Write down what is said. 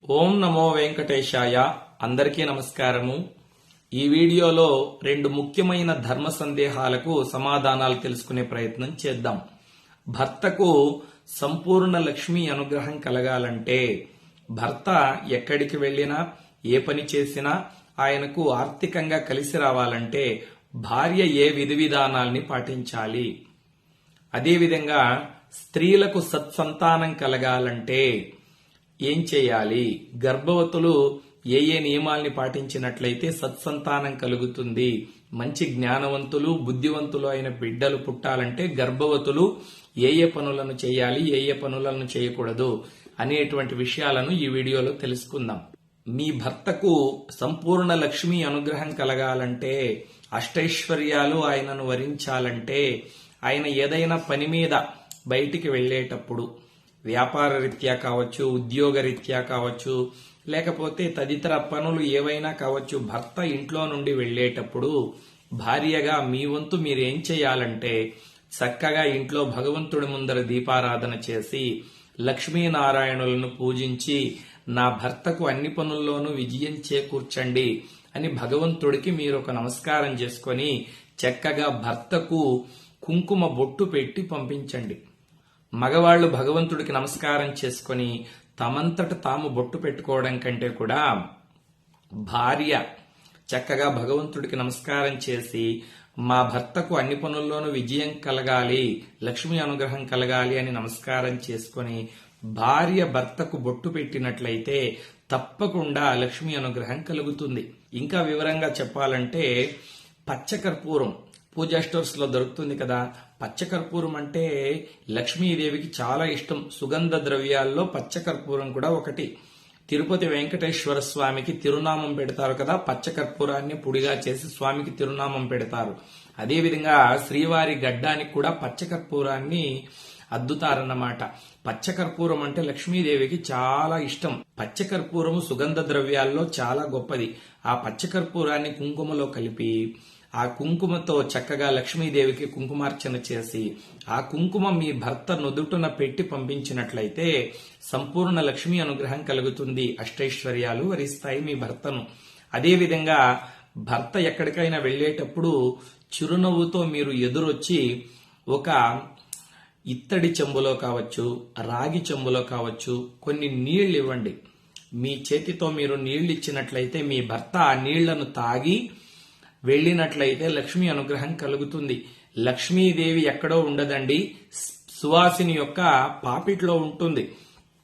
ఓం నమో వెంకటేశాయ. అందరికీ నమస్కారము. ఈ వీడియోలో రెండు ముఖ్యమైన ధర్మ సందేహాలకు సమాధానాలు తెలుసుకునే ప్రయత్నం చేద్దాం. భర్తకు సంపూర్ణ లక్ష్మీ అనుగ్రహం కలగాలంటే భర్త ఎక్కడికి వెళ్ళినా ఏ పని చేసినా ఆయనకు ఆర్థికంగా కలిసి రావాలంటే భార్య ఏ విధి విధానాల్ని పాటించాలి? అదేవిధంగా స్త్రీలకు సత్సంతానం కలగాలంటే ఏం చేయాలి? గర్భవతులు ఏ నియమాల్ని పాటించినట్లయితే సత్సంతానం కలుగుతుంది? మంచి జ్ఞానవంతులు బుద్ధివంతులు అయిన బిడ్డలు పుట్టాలంటే గర్భవతులు ఏ పనులను చేయాలి, ఏ పనులను చేయకూడదు అనేటువంటి విషయాలను ఈ వీడియోలో తెలుసుకుందాం. మీ భర్తకు సంపూర్ణ లక్ష్మీ అనుగ్రహం కలగాలంటే, అష్టైశ్వర్యాలు ఆయనను వరించాలంటే, ఆయన ఏదైనా పని మీద బయటికి వెళ్లేటప్పుడు వ్యాపార రీత్యా కావచ్చు, ఉద్యోగ రీత్యా కావచ్చు, లేకపోతే తదితర పనులు ఏవైనా కావచ్చు, భర్త ఇంట్లో నుండి వెళ్లేటప్పుడు భార్యగా మీ వంతు మీరేం చేయాలంటే చక్కగా ఇంట్లో భగవంతుడి ముందర దీపారాధన చేసి లక్ష్మీనారాయణులను పూజించి నా భర్తకు అన్ని పనుల్లోనూ విజయం చేకూర్చండి అని భగవంతుడికి మీరు ఒక నమస్కారం చేసుకొని చక్కగా భర్తకు కుంకుమ బొట్టు పెట్టి పంపించండి. మగవాళ్లు భగవంతుడికి నమస్కారం చేసుకుని తమంతట తాము బొట్టు పెట్టుకోవడం కంటే కూడా భార్య చక్కగా భగవంతుడికి నమస్కారం చేసి మా భర్తకు అన్ని పనుల్లోనూ విజయం కలగాలి, లక్ష్మీ అనుగ్రహం కలగాలి అని నమస్కారం చేసుకుని భార్య భర్తకు బొట్టు పెట్టినట్లయితే తప్పకుండా లక్ష్మీ అనుగ్రహం కలుగుతుంది. ఇంకా వివరంగా చెప్పాలంటే పచ్చకర్పూరం పూజా స్టోర్స్ లో దొరుకుతుంది కదా. పచ్చకర్పూరం అంటే లక్ష్మీదేవికి చాలా ఇష్టం. సుగంధ ద్రవ్యాల్లో పచ్చకర్పూరం కూడా ఒకటి. తిరుపతి వెంకటేశ్వర స్వామికి తిరునామం పెడతారు కదా, పచ్చకర్పూరాన్ని పొడిగా చేసి స్వామికి తిరునామం పెడతారు. అదేవిధంగా శ్రీవారి గడ్డానికి కూడా పచ్చకర్పూరాన్ని అద్దుతారన్నమాట. పచ్చకర్పూరం అంటే లక్ష్మీదేవికి చాలా ఇష్టం. పచ్చకర్పూరము సుగంధ ద్రవ్యాల్లో చాలా గొప్పది. ఆ పచ్చకర్పూరాన్ని కుంకుమలో కలిపి ఆ కుంకుమతో చక్కగా లక్ష్మీదేవికి కుంకుమార్చన చేసి ఆ కుంకుమ మీ భర్త నుదుటున పెట్టి పంపించినట్లయితే సంపూర్ణ లక్ష్మీ అనుగ్రహం కలుగుతుంది, అష్టైశ్వర్యాలు వరిస్తాయి మీ భర్తను. అదేవిధంగా భర్త ఎక్కడికైనా వెళ్లేటప్పుడు చిరునవ్వుతో మీరు ఎదురొచ్చి ఒక ఇత్తడి చెంబులో కావచ్చు, రాగి చెంబులో కావచ్చు కొన్ని నీళ్లు ఇవ్వండి. మీ చేతితో మీరు నీళ్లు ఇచ్చినట్లయితే మీ భర్త ఆ నీళ్లను తాగి వెళ్లినట్లయితే లక్ష్మీ అనుగ్రహం కలుగుతుంది. లక్ష్మీదేవి ఎక్కడో ఉండదండి, సువాసిని యొక్క పాపిట్లో ఉంటుంది.